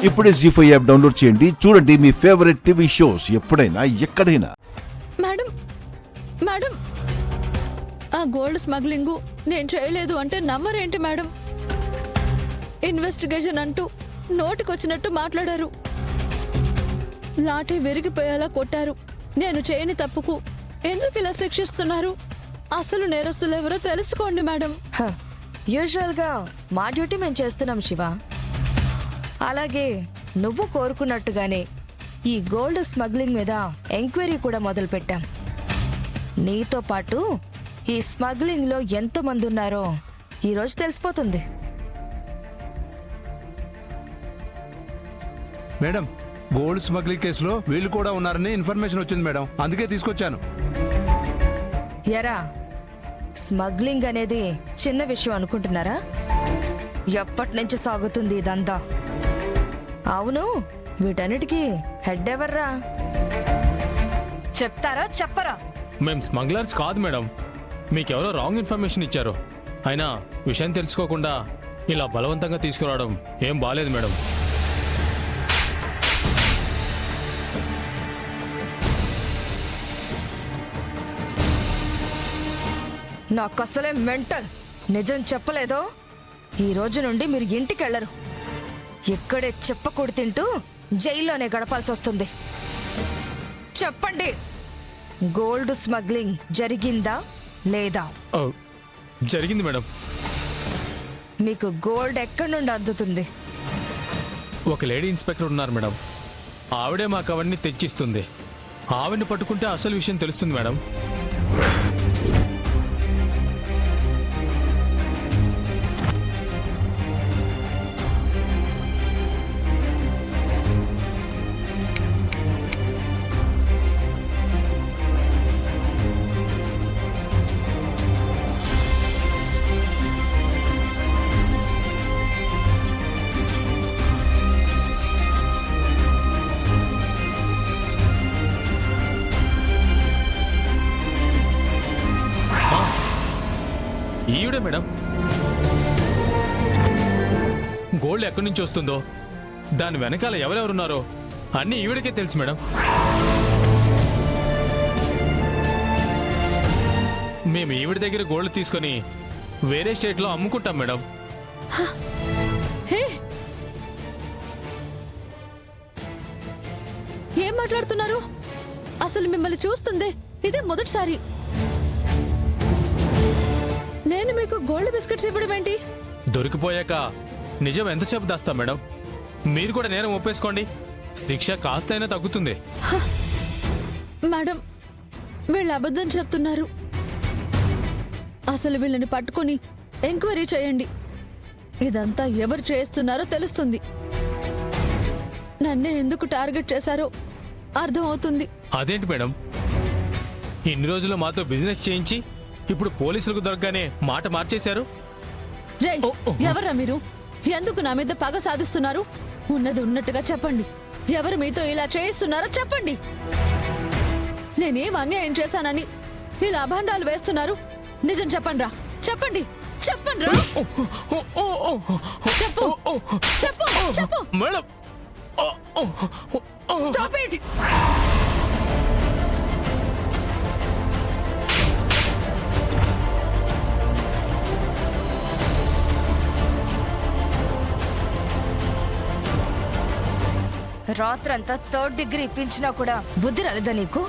ఇప్పుడే జీ5 app download చేయండి. చూడండి మీ ఫేవరెట్ టీవీ షోస్ ఎప్పుడైనా ఎక్కడైనా. మేడం మేడం ఆ గోల్డ్ స్మగ్లింగ్ నేను చేయలేదు అంటే నమ్మరేంటి మేడం? ఇన్వెస్టిగేషన్ అంటూ నోటికొచ్చినట్టు మాట్లాడారు. లాఠీ విరిగిపోయేలా కొట్టారు. నేను చేయని తప్పుకు ఎందుకు ఇలా శిక్షిస్తున్నారు? అసలు నేరస్తులు ఎవరో తెలుసుకోండి మేడం. యూజువల్ గా మా డ్యూటీ మేము చేస్తున్నాం శివ. అలాగే నువ్వు కోరుకున్నట్టుగానే ఈ గోల్డ్ స్మగ్లింగ్ మీద ఎంక్వైరీ కూడా మొదలు పెట్టాం. నీతో పాటు ఈ స్మగ్లింగ్ లో ఎంతో మంది ఉన్నారో ఈరోజు తెలిసిపోతుంది. మేడం, గోల్డ్ స్మగ్లింగ్ కేసులో వీళ్ళు కూడా ఉన్నారని ఇన్ఫర్మేషన్ వచ్చింది మేడం, అందుకే తీసుకొచ్చాను. ఎరా, స్మగ్లింగ్ అనేది చిన్న విషయం అనుకుంటున్నారా? ఎప్పటి నుంచి సాగుతుంది ఇదంతా? అవును, వీటన్నిటికీ హెడ్ ఎవర్రా? చెప్తారా చెప్పరా? మేం స్మగ్లర్స్ కాదు మేడం, మీకెవరో రాంగ్ ఇన్ఫర్మేషన్ ఇచ్చారు. అయినా విషయం తెలుసుకోకుండా ఇలా బలవంతంగా తీసుకురావడం ఏం బాలేదు మేడం. నాకు అసలే మెంటల్. నిజం చెప్పలేదో ఈ రోజు నుండి మీరు ఇంటికి వెళ్ళరు. ఇక్కడే చెప్పకూడు తింటూ జైల్లోనే గడపాల్సి వస్తుంది. చెప్పండి, గోల్డ్ స్మగ్లింగ్ జరిగిందా లేదా? ఓ, జరిగింది మేడం. మీకు గోల్డ్ ఎక్కడి నుండి అందుతుంది? ఒక లేడీ ఇన్స్పెక్టర్ ఉన్నారు మేడం, ఆవిడే మాకు అవన్నీ తెచ్చిస్తుంది. ఆవిడని పట్టుకుంటే అసలు విషయం తెలుస్తుంది మేడం. ఈవిడే మేడం. గోల్డ్ ఎక్కడి నుంచి వస్తుందో, దాని వెనకాల ఎవరెవరున్నారో అన్నీ ఈవిడకే తెలుసు మేడం. మేము ఈవిడ దగ్గర గోల్డ్ తీసుకొని వేరే స్టేట్లో అమ్ముకుంటాం మేడం. హే, ఏం మాట్లాడుతున్నారు? అసలు మిమ్మల్ని చూస్తుంది ఇదే మొదటిసారి. నేను మీకు గోల్డ్ బిస్కెట్స్ ఇవ్వడం ఏంటి? దొరికిపోయాక నిజం ఎంతసేపు దాస్తాం మేడం? మీరు కూడా నేరం ఒప్పేసుకోండి, శిక్ష కాస్తైనా తగ్గుతుంది. మేడం, వీళ్ళు అబద్ధం చెప్తున్నారు. అసలు వీళ్ళని పట్టుకొని ఎంక్వైరీ చేయండి. ఇదంతా ఎవరు చేస్తున్నారో తెలుస్తుంది. నన్నే ఎందుకు టార్గెట్ చేశారో అర్థమవుతుంది. అదేంటి మేడం, ఇన్ని రోజులు మాతో బిజినెస్ చేయించి ఇప్పుడు పోలీసులకు దొరకగానే మాట మార్చేశారు. రేయ్, ఎవర్రా మీరు? ఎందుకు నా మీద పగ సాధిస్తున్నారు? ఉన్నది ఉన్నట్టుగా చెప్పండి. ఎవరు మీతో ఇలా చేయిస్తున్నారో చెప్పండి. నేనేం అన్యాయం చేశానని ఇలా అభాండాలు వేస్తున్నారు? నిజం చెప్పండి రా, చెప్పండి, చెప్పండి రా. చెప్పు, చెప్పు, చెప్పు. Madam, stop it. రాత్రంతా 3rd డిగ్రీ ఇప్పించినా కూడా బుద్ధి రాలేదా నీకు?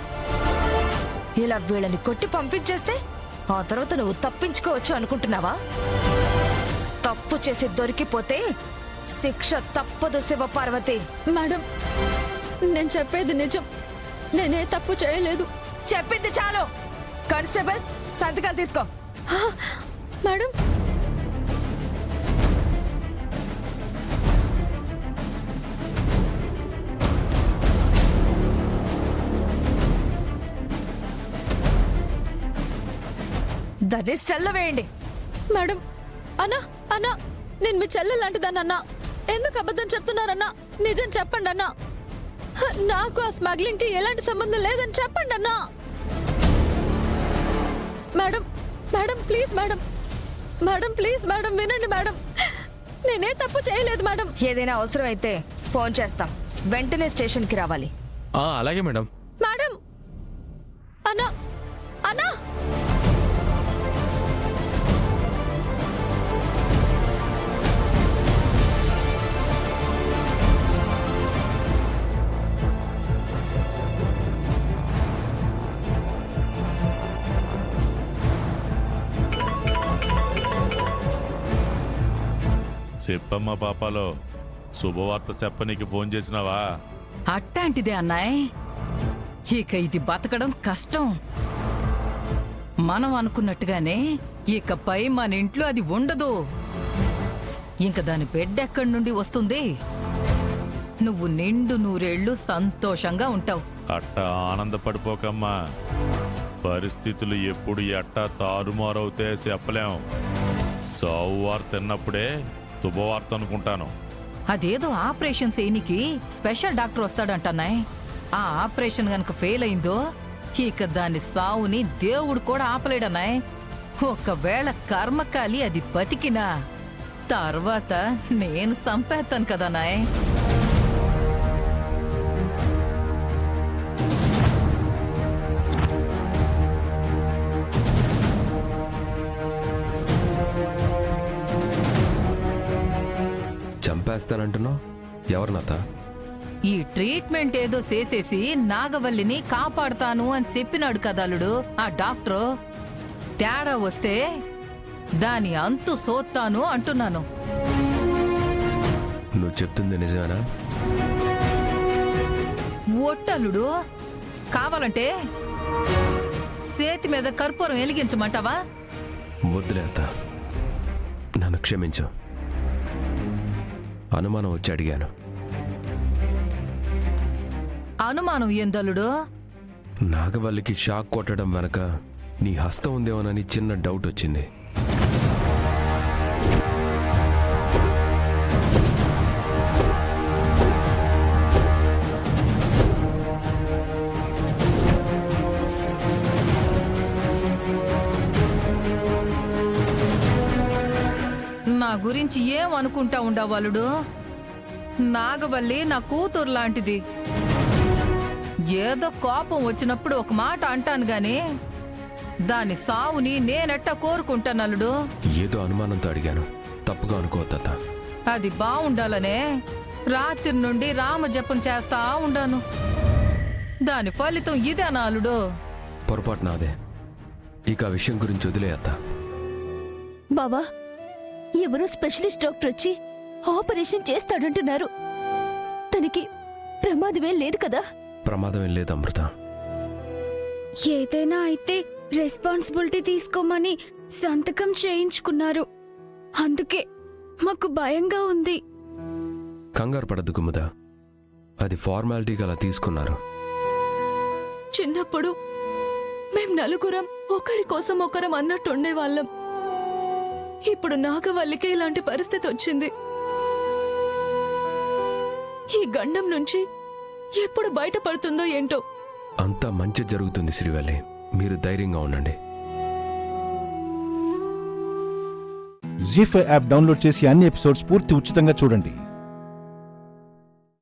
ఇలా వీళ్ళని కొట్టి పంపించేస్తే ఆ తర్వాత నువ్వు తప్పించుకోవచ్చు అనుకుంటున్నావా? తప్పు చేసి దొరికిపోతే శిక్ష తప్పదు శివపార్వతి. మేడం, నేను చెప్పేది నిజం. నేనే తప్పు చేయలేదు. చెప్పింది చాలు. కానిస్టేబుల్, సంతకాలు తీసుకో. మేడం, దాన్ని సెల్ల వేయండి. మేడం, అన్నా అన్నా, నేను మీ చెల్లె లాంటిదానన్నా. ఎందుకు అబద్ధం చెప్తున్నారన్నా? నిజం చెప్పండి అన్నా. నాకు ఆ స్మగ్లింగ్ కి ఎలాంటి సంబంధం లేదని చెప్పండి అన్నా. Madam, madam please madam, madam please madam వినండి మేడం. నేనే తప్పు చేయలేదు మేడం. ఏదైనా అవసరం అయితే ఫోన్ చేస్తాం, వెంటనే స్టేషన్కి రావాలి. అలాగే మేడం. మేడం అన్నా అన్నా చెప్పమ్మా పాపాలో, శుభవార్త చెప్పనీకి ఫోన్ చేసినావా? అట్టాంటిదే అన్నాయ్. ఇక ఇది బతకడం కష్టం. మనం అనుకున్నట్టుగానే ఇకపై మన ఇంట్లో అది ఉండదు. ఇంక దాని బెడ్ ఎక్కడి నుండి వస్తుంది? నువ్వు నిండు నూరేళ్లు సంతోషంగా ఉంటావు. అట్టా ఆనందపడిపోకమ్మా. పరిస్థితులు ఎప్పుడు ఎట్టా తారుమారవుతే చెప్పలేం. సావు వార్త తిన్నప్పుడే శుభవార్త అనుకుంటాను. అదేదో ఆపరేషన్ చేయనికి స్పెషల్ డాక్టర్ వస్తాడంటన్నాయ్. ఆ ఆపరేషన్ గనక ఫెయిల్ అయిందో ఇక దాని సావుని దేవుడు కూడా ఆపలేడన్నాయ్. ఒకవేళ కర్మకాలి అది బతికినా తర్వాత నేను సంపేస్తాను కదా నాయ్. చంపేస్తానంటున్నావు? ఎవరినత? ఈ ట్రీట్మెంట్ ఏదో చేసేసి నాగవల్లిని కాపాడుతాను అని చెప్పినాడు కదలుడు ఆ డాక్టరు. తేడా వస్తే దాని అంతు సోత్తాను అంటున్నాను. నువ్వు చెప్తుంది నిజమేనా? ఒట్టలుడు, కావాలంటే చేతి మీద కర్పూరం వెలిగించమంటావా? వద్దులేత, నన్ను క్షమించు. అనుమానం వచ్చి అడిగాను. అనుమానం ఏందలుడు? నాగవల్లికి షాక్ కొట్టడం వెనక నీ హస్తం ఉందేమోనని చిన్న డౌట్ వచ్చింది. నా గురించి ఏం అనుకుంటా ఉండవాలుడు? నాగవల్లి నా కూతురు లాంటిది. ఏదో కోపం వచ్చినప్పుడు ఒక మాట అంటాను గాని దాని సావుని నేనెట్టా కోరుకుంటానల్లుడు. ఏదో అనుమానంతో అడిగాను, తప్పుగా అనుకోవద్ద. అది బావుండాలనే రాత్రి నుండి రామజపం చేస్తా ఉండాను. దాని ఫలితం ఇదే నాలుడు. పొరపాటు నాదే. ఇక ఆ విషయం గురించి వదిలేయత్త. బావా, ఎవరో స్పెషలిస్ట్ డాక్టర్ వచ్చి ఆపరేషన్ చేస్తాడంటున్నారు. తనకి ప్రమాదమే లేదు కదా? ప్రమాదం లేదు అమృత. ఏదైనా అయితే రెస్పాన్సిబిలిటీ తీసుకోమని సంతకం చేయించుకున్నారు. అందుకే మాకు భయంగా ఉంది. కంగారు పడద్దు కుముద, అది ఫార్మాలిటీగా అలా తీసుకున్నారు. చిన్నప్పుడు మేం నలుగురం ఒకరి కోసం ఒకరం అన్నట్టు ఉండేవాళ్ళం. ఇప్పుడు నాగవల్లికే ఇలాంటి పరిస్థితి వచ్చింది. ఈ గండం నుంచి ఎప్పుడు బయటపడుతుందో ఏంటో. అంతా మంచి జరుగుతుంది శ్రీవల్లి, మీరు ధైర్యంగా ఉండండి. జీ5 యాప్ డౌన్లోడ్ చేసి అన్ని ఎపిసోడ్స్ పూర్తి ఉచితంగా చూడండి.